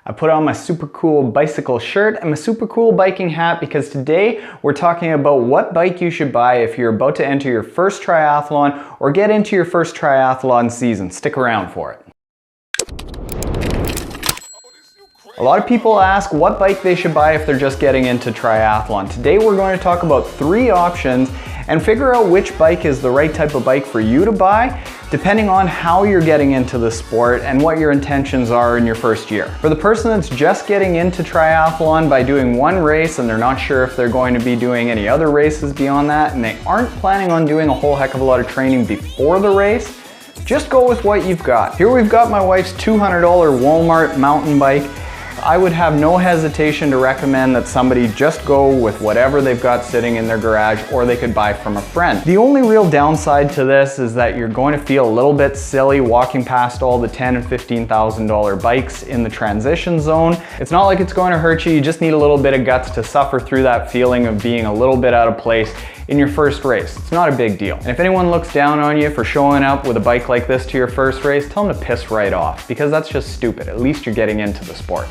I put on my super cool bicycle shirt and my super cool biking hat because today we're talking about what bike you should buy if you're about to enter your first triathlon or get into your first triathlon season. Stick around for it. A lot of people ask what bike they should buy if they're just getting into triathlon. Today we're going to talk about 3 options and figure out which bike is the right type of bike for you to buy, depending on how you're getting into the sport and what your intentions are in your first year. For the person that's just getting into triathlon by doing one race and they're not sure if they're going to be doing any other races beyond that, and they aren't planning on doing a whole heck of a lot of training before the race, just go with what you've got. Here we've got my wife's $200 Walmart mountain bike. I would have no hesitation to recommend that somebody just go with whatever they've got sitting in their garage, or they could buy from a friend. The only real downside to this is that you're going to feel a little bit silly walking past all the $10,000 and $15,000 bikes in the transition zone. It's not like it's going to hurt you, you just need a little bit of guts to suffer through that feeling of being a little bit out of place in your first race. It's not a big deal. And if anyone looks down on you for showing up with a bike like this to your first race, tell them to piss right off, because that's just stupid. At least you're getting into the sport.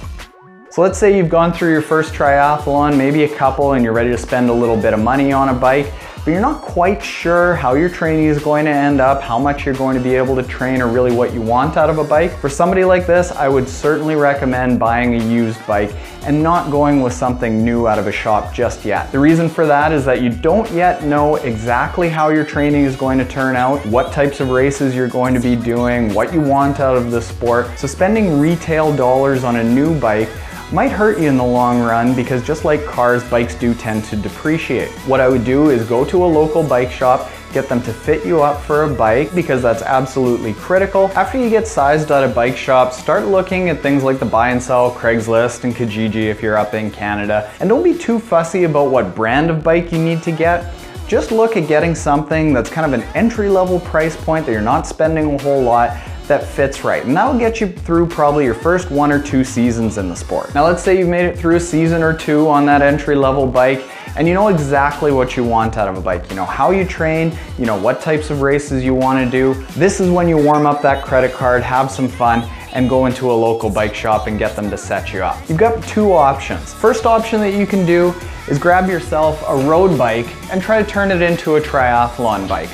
So let's say you've gone through your first triathlon, maybe a couple, and you're ready to spend a little bit of money on a bike, but you're not quite sure how your training is going to end up, how much you're going to be able to train, or really what you want out of a bike. For somebody like this, I would certainly recommend buying a used bike and not going with something new out of a shop just yet. The reason for that is that you don't yet know exactly how your training is going to turn out, what types of races you're going to be doing, what you want out of the sport. So spending retail dollars on a new bike might hurt you in the long run, because just like cars, bikes do tend to depreciate. What I would do is go to a local bike shop, get them to fit you up for a bike, because that's absolutely critical. After you get sized at a bike shop, start looking at things like the buy and sell, Craigslist and Kijiji if you're up in Canada. And don't be too fussy about what brand of bike you need to get. Just look at getting something that's kind of an entry-level price point that you're not spending a whole lot, that fits right. And that'll get you through probably your first 1 or 2 seasons in the sport. Now let's say you've made it through a season or 2 on that entry-level bike, and you know exactly what you want out of a bike. You know how you train, you know what types of races you want to do. This is when you warm up that credit card, have some fun, and go into a local bike shop and get them to set you up. You've got 2 options. First option that you can do is grab yourself a road bike and try to turn it into a triathlon bike.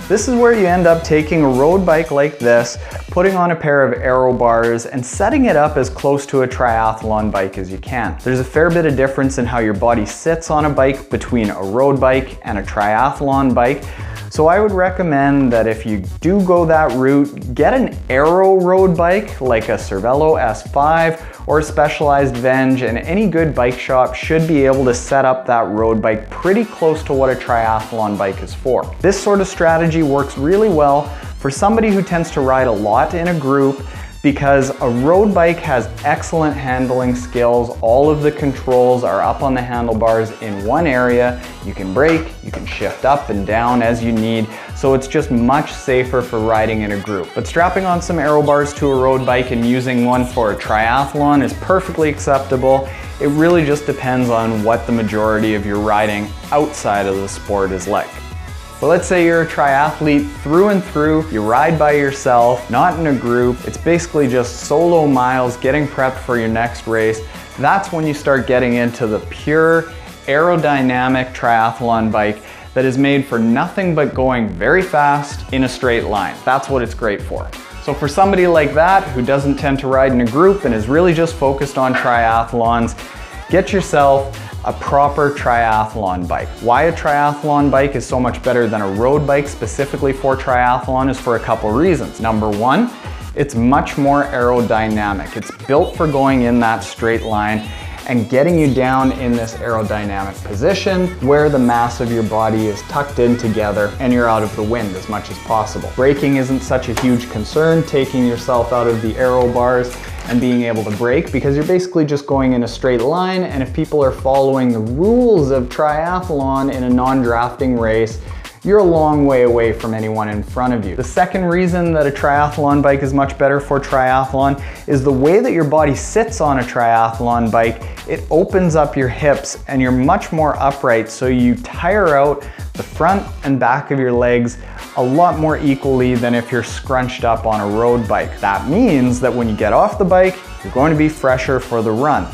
This is where you end up taking a road bike like this, putting on a pair of aerobars, and setting it up as close to a triathlon bike as you can. There's a fair bit of difference in how your body sits on a bike between a road bike and a triathlon bike. So I would recommend that if you do go that route, get an aero road bike like a Cervelo S5 or a Specialized Venge, and any good bike shop should be able to set up that road bike pretty close to what a triathlon bike is for. This sort of strategy works really well for somebody who tends to ride a lot in a group, because a road bike has excellent handling skills. All of the controls are up on the handlebars in one area. You can brake, you can shift up and down as you need, so it's just much safer for riding in a group. But strapping on some aerobars to a road bike and using one for a triathlon is perfectly acceptable. It really just depends on what the majority of your riding outside of the sport is like. But let's say you're a triathlete through and through, you ride by yourself, not in a group, it's basically just solo miles, getting prepped for your next race. That's when you start getting into the pure aerodynamic triathlon bike that is made for nothing but going very fast in a straight line. That's what it's great for. So for somebody like that who doesn't tend to ride in a group and is really just focused on triathlons, get yourself a proper triathlon bike. Why a triathlon bike is so much better than a road bike specifically for triathlon is for a couple reasons. Number 1, it's much more aerodynamic. It's built for going in that straight line and getting you down in this aerodynamic position where the mass of your body is tucked in together and you're out of the wind as much as possible. Braking isn't such a huge concern, taking yourself out of the aero bars and being able to brake, because you're basically just going in a straight line, and if people are following the rules of triathlon in a non-drafting race, you're a long way away from anyone in front of you. The second reason that a triathlon bike is much better for triathlon is the way that your body sits on a triathlon bike. It opens up your hips and you're much more upright, so you tire out the front and back of your legs a lot more equally than if you're scrunched up on a road bike. That means that when you get off the bike, you're going to be fresher for the run.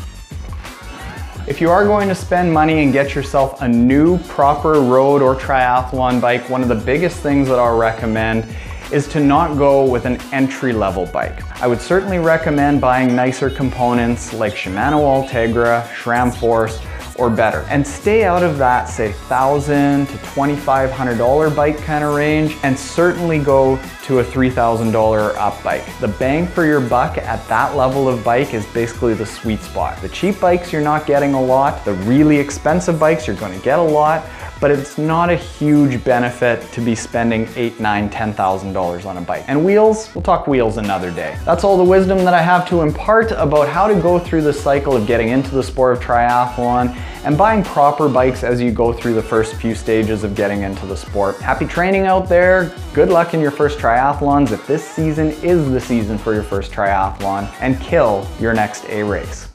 If you are going to spend money and get yourself a new proper road or triathlon bike, one of the biggest things that I'll recommend is to not go with an entry-level bike. I would certainly recommend buying nicer components like Shimano Ultegra, Sram Force, or better. And stay out of that, say, $1,000 to $2,500 bike kind of range, and certainly go to a $3,000 up bike. The bang for your buck at that level of bike is basically the sweet spot. The cheap bikes, you're not getting a lot. The really expensive bikes, you're going to get a lot, but it's not a huge benefit to be spending $8,000, $9,000, $10,000 on a bike. And wheels, we'll talk wheels another day. That's all the wisdom that I have to impart about how to go through the cycle of getting into the sport of triathlon and buying proper bikes as you go through the first few stages of getting into the sport. Happy training out there. Good luck in your first triathlons if this season is the season for your first triathlon, and kill your next A race.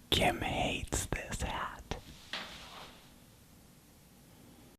Kim hates